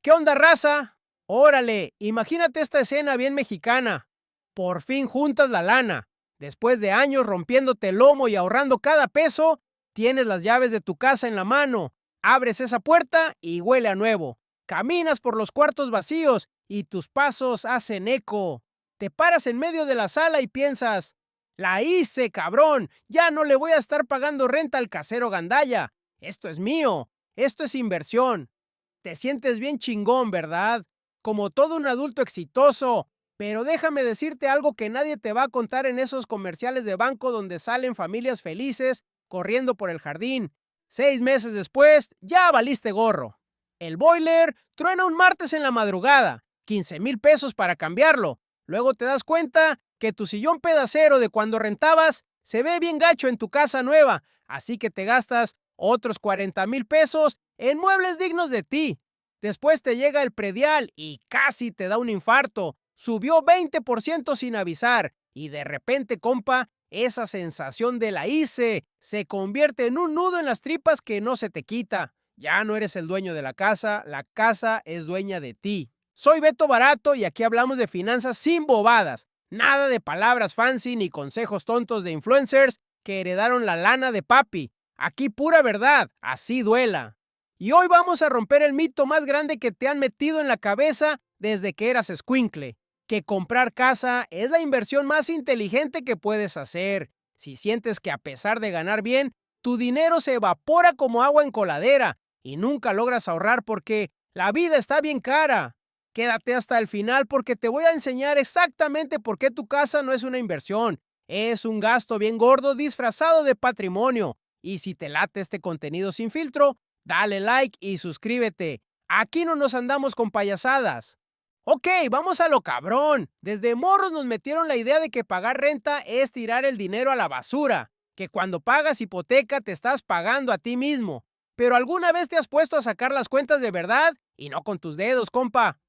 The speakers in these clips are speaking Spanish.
¿Qué onda, raza? Órale, imagínate esta escena bien mexicana. Por fin juntas la lana. Después de años rompiéndote el lomo y ahorrando cada peso, tienes las llaves de tu casa en la mano. Abres esa puerta y huele a nuevo. Caminas por los cuartos vacíos y tus pasos hacen eco. Te paras en medio de la sala y piensas, la hice, cabrón. Ya no le voy a estar pagando renta al casero gandalla. Esto es mío. Esto es inversión. Te sientes bien chingón, ¿verdad? Como todo un adulto exitoso. Pero déjame decirte algo que nadie te va a contar en esos comerciales de banco donde salen familias felices corriendo por el jardín. 6 meses después, ya valiste gorro. El boiler truena un martes en la madrugada. 15,000 pesos para cambiarlo. Luego te das cuenta que tu sillón pedacero de cuando rentabas se ve bien gacho en tu casa nueva. Así que te gastas otros 40,000 pesos en muebles dignos de ti. Después te llega el predial y casi te da un infarto. Subió 20% sin avisar. Y de repente, compa, esa sensación de la hice se convierte en un nudo en las tripas que no se te quita. Ya no eres el dueño de la casa es dueña de ti. Soy Beto Barato y aquí hablamos de finanzas sin bobadas. Nada de palabras fancy ni consejos tontos de influencers que heredaron la lana de papi. Aquí pura verdad, así duela. Y hoy vamos a romper el mito más grande que te han metido en la cabeza desde que eras escuincle, que comprar casa es la inversión más inteligente que puedes hacer. Si sientes que a pesar de ganar bien, tu dinero se evapora como agua en coladera y nunca logras ahorrar porque la vida está bien cara. Quédate hasta el final porque te voy a enseñar exactamente por qué tu casa no es una inversión. Es un gasto bien gordo disfrazado de patrimonio. Y si te late este contenido sin filtro, dale like y suscríbete. Aquí no nos andamos con payasadas. Ok, vamos a lo cabrón. Desde morros nos metieron la idea de que pagar renta es tirar el dinero a la basura, que cuando pagas hipoteca te estás pagando a ti mismo. Pero ¿alguna vez te has puesto a sacar las cuentas de verdad? Y no con tus dedos, compa.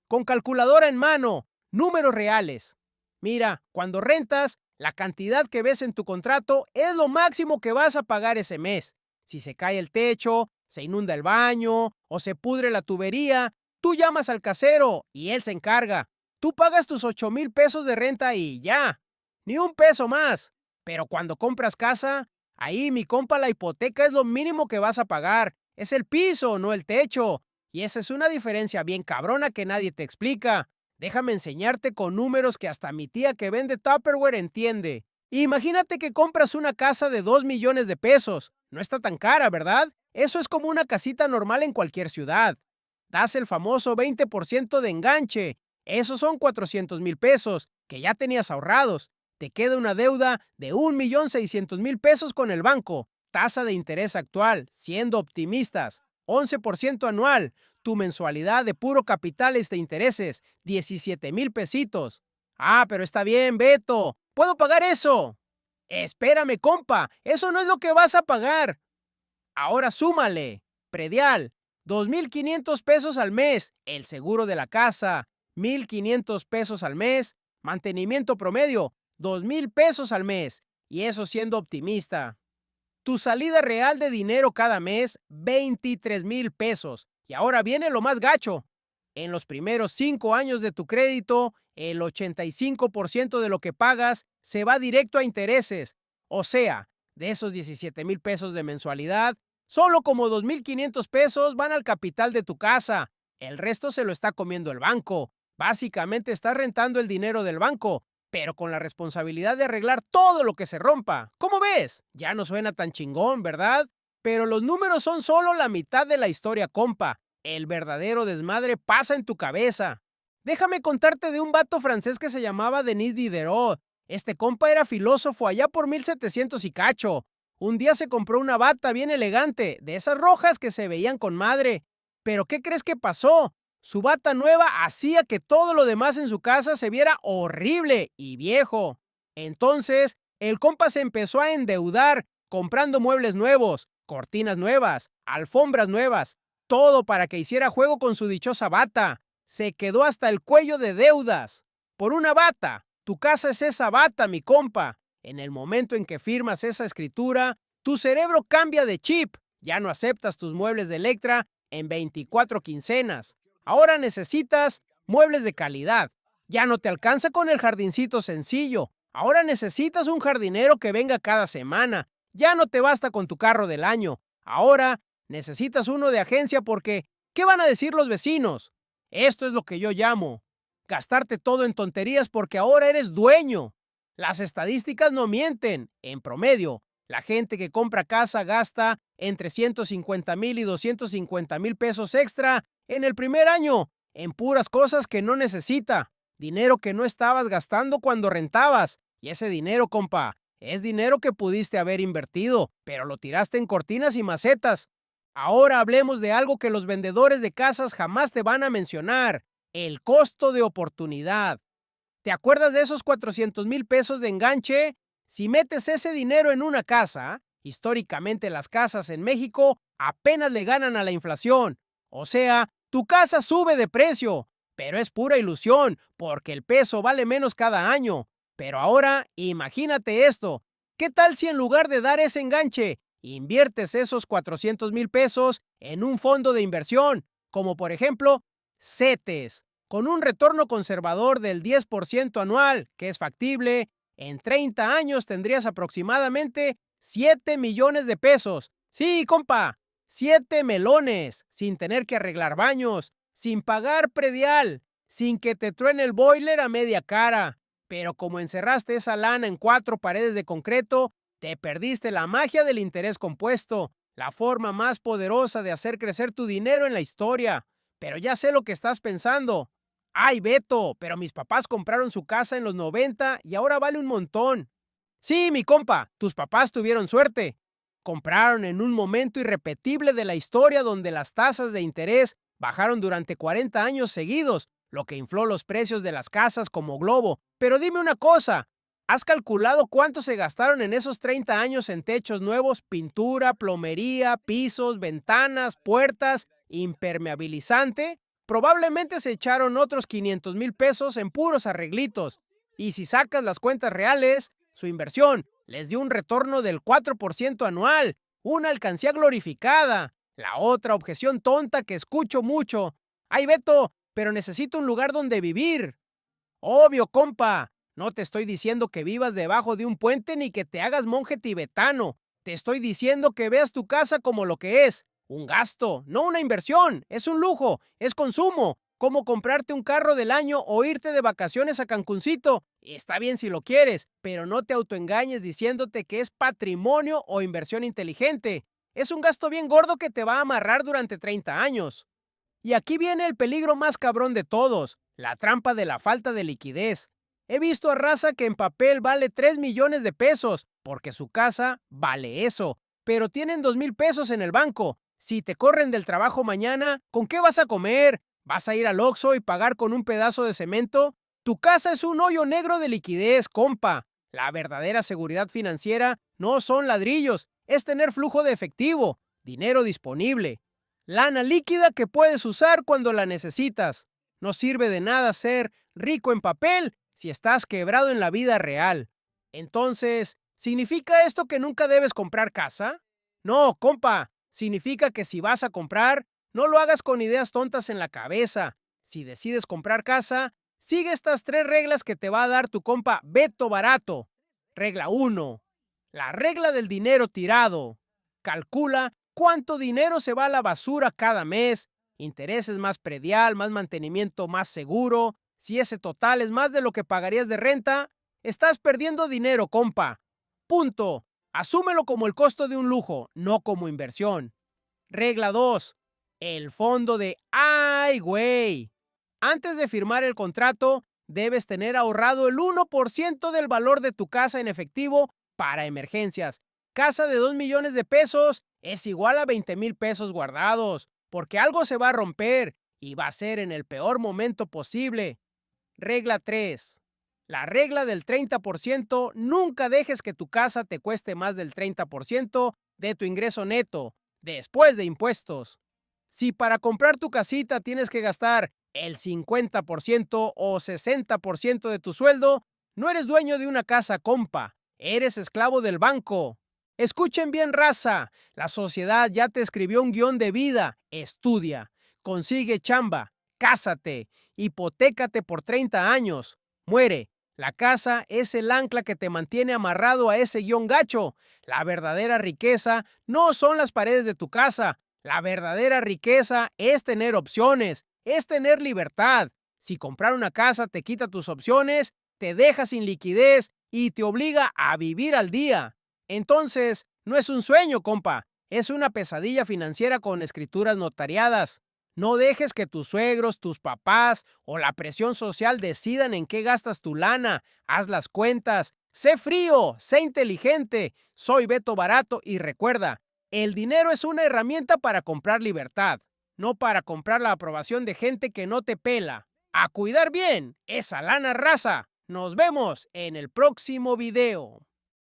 Con calculadora en mano, números reales. Mira, cuando rentas, la cantidad que ves en tu contrato es lo máximo que vas a pagar ese mes. Si se cae el techo, se inunda el baño o se pudre la tubería, tú llamas al casero y él se encarga. Tú pagas tus 8,000 pesos de renta y ya. Ni un peso más. Pero cuando compras casa, ahí, mi compa, la hipoteca es lo mínimo que vas a pagar. Es el piso, no el techo. Y esa es una diferencia bien cabrona que nadie te explica. Déjame enseñarte con números que hasta mi tía que vende Tupperware entiende. Imagínate que compras una casa de 2 millones de pesos. No está tan cara, ¿verdad? Eso es como una casita normal en cualquier ciudad. Das el famoso 20% de enganche. Esos son 400,000 pesos que ya tenías ahorrados. Te queda una deuda de 1,600,000 pesos con el banco. Tasa de interés actual, siendo optimistas, 11% anual. Tu mensualidad de puro capitales de intereses, 17,000 pesitos. Ah, pero está bien, Beto. ¿Puedo pagar eso? Espérame, compa. Eso no es lo que vas a pagar. Ahora súmale. Predial, 2,500 pesos al mes. El seguro de la casa, 1,500 pesos al mes. Mantenimiento promedio, 2,000 pesos al mes. Y eso siendo optimista. Tu salida real de dinero cada mes, 23,000 pesos. Y ahora viene lo más gacho. En los primeros 5 años de tu crédito, el 85% de lo que pagas se va directo a intereses. O sea, de esos 17,000 pesos de mensualidad, solo como 2,500 pesos van al capital de tu casa. El resto se lo está comiendo el banco. Básicamente estás rentando el dinero del banco, pero con la responsabilidad de arreglar todo lo que se rompa. ¿Cómo ves? Ya no suena tan chingón, ¿verdad? Pero los números son solo la mitad de la historia, compa. El verdadero desmadre pasa en tu cabeza. Déjame contarte de un vato francés que se llamaba Denis Diderot. Este compa era filósofo allá por 1700 y cacho. Un día se compró una bata bien elegante, de esas rojas que se veían con madre. Pero ¿qué crees que pasó? Su bata nueva hacía que todo lo demás en su casa se viera horrible y viejo. Entonces, el compa se empezó a endeudar comprando muebles nuevos, cortinas nuevas, alfombras nuevas, todo para que hiciera juego con su dichosa bata. Se quedó hasta el cuello de deudas. Por una bata. Tu casa es esa bata, mi compa. En el momento en que firmas esa escritura, tu cerebro cambia de chip. Ya no aceptas tus muebles de Electra en 24 quincenas. Ahora necesitas muebles de calidad. Ya no te alcanza con el jardincito sencillo. Ahora necesitas un jardinero que venga cada semana. Ya no te basta con tu carro del año. Ahora necesitas uno de agencia porque ¿qué van a decir los vecinos? Esto es lo que yo llamo gastarte todo en tonterías porque ahora eres dueño. Las estadísticas no mienten. En promedio, la gente que compra casa gasta entre 150,000 y 250,000 pesos extra en el primer año en puras cosas que no necesita. Dinero que no estabas gastando cuando rentabas. Y ese dinero, compa, es dinero que pudiste haber invertido, pero lo tiraste en cortinas y macetas. Ahora hablemos de algo que los vendedores de casas jamás te van a mencionar: el costo de oportunidad. ¿Te acuerdas de esos 400,000 pesos de enganche? Si metes ese dinero en una casa, históricamente las casas en México apenas le ganan a la inflación. O sea, tu casa sube de precio, pero es pura ilusión, porque el peso vale menos cada año. Pero ahora, imagínate esto. ¿Qué tal si en lugar de dar ese enganche, inviertes esos 400,000 pesos en un fondo de inversión, como por ejemplo, CETES? Con un retorno conservador del 10% anual, que es factible, en 30 años tendrías aproximadamente 7 millones de pesos. Sí, compa, 7 melones, sin tener que arreglar baños, sin pagar predial, sin que te truene el boiler a media cara. Pero como encerraste esa lana en 4 paredes de concreto, te perdiste la magia del interés compuesto, la forma más poderosa de hacer crecer tu dinero en la historia. Pero ya sé lo que estás pensando. Ay, Beto, pero mis papás compraron su casa en los 90 y ahora vale un montón. Sí, mi compa, tus papás tuvieron suerte. Compraron en un momento irrepetible de la historia donde las tasas de interés bajaron durante 40 años seguidos, lo que infló los precios de las casas como globo. Pero dime una cosa, ¿has calculado cuánto se gastaron en esos 30 años en techos nuevos, pintura, plomería, pisos, ventanas, puertas, impermeabilizante? Probablemente se echaron otros 500,000 pesos en puros arreglitos. Y si sacas las cuentas reales, su inversión les dio un retorno del 4% anual, una alcancía glorificada. La otra objeción tonta que escucho mucho: ay, Beto, pero necesito un lugar donde vivir. Obvio, compa, no te estoy diciendo que vivas debajo de un puente ni que te hagas monje tibetano. Te estoy diciendo que veas tu casa como lo que es: un gasto, no una inversión. Es un lujo, es consumo. Como comprarte un carro del año o irte de vacaciones a Cancuncito. Está bien si lo quieres, pero no te autoengañes diciéndote que es patrimonio o inversión inteligente. Es un gasto bien gordo que te va a amarrar durante 30 años. Y aquí viene el peligro más cabrón de todos: la trampa de la falta de liquidez. He visto a raza que en papel vale 3 millones de pesos, porque su casa vale eso, pero tienen 2,000 pesos en el banco. Si te corren del trabajo mañana, ¿con qué vas a comer? ¿Vas a ir al Oxxo y pagar con un pedazo de cemento? Tu casa es un hoyo negro de liquidez, compa. La verdadera seguridad financiera no son ladrillos, es tener flujo de efectivo, dinero disponible. Lana líquida que puedes usar cuando la necesitas. No sirve de nada ser rico en papel si estás quebrado en la vida real. Entonces, ¿significa esto que nunca debes comprar casa? No, compa. Significa que si vas a comprar, no lo hagas con ideas tontas en la cabeza. Si decides comprar casa, sigue estas 3 reglas que te va a dar tu compa Beto Barato. Regla 1. La regla del dinero tirado. Calcula cuánto dinero se va a la basura cada mes, intereses más predial, más mantenimiento más seguro. Si ese total es más de lo que pagarías de renta, estás perdiendo dinero, compa. Punto. Asúmelo como el costo de un lujo, no como inversión. Regla 2. El fondo de ¡ay, güey! Antes de firmar el contrato, debes tener ahorrado el 1% del valor de tu casa en efectivo para emergencias. Casa de 2 millones de pesos es igual a 20,000 pesos guardados, porque algo se va a romper y va a ser en el peor momento posible. Regla 3. La regla del 30%: nunca dejes que tu casa te cueste más del 30% de tu ingreso neto, después de impuestos. Si para comprar tu casita tienes que gastar el 50% o 60% de tu sueldo, no eres dueño de una casa, compa. Eres esclavo del banco. Escuchen bien, raza. La sociedad ya te escribió un guión de vida. Estudia, consigue chamba, Cásate, hipotécate por 30 años, muere. La casa es el ancla que te mantiene amarrado a ese guión gacho. La verdadera riqueza no son las paredes de tu casa. La verdadera riqueza es tener opciones, es tener libertad. Si comprar una casa te quita tus opciones, te deja sin liquidez y te obliga a vivir al día, entonces no es un sueño, compa, es una pesadilla financiera con escrituras notariadas. No dejes que tus suegros, tus papás o la presión social decidan en qué gastas tu lana. Haz las cuentas. Sé frío, sé inteligente. Soy Beto Barato y recuerda, el dinero es una herramienta para comprar libertad, no para comprar la aprobación de gente que no te pela. A cuidar bien esa lana raza. Nos vemos en el próximo video.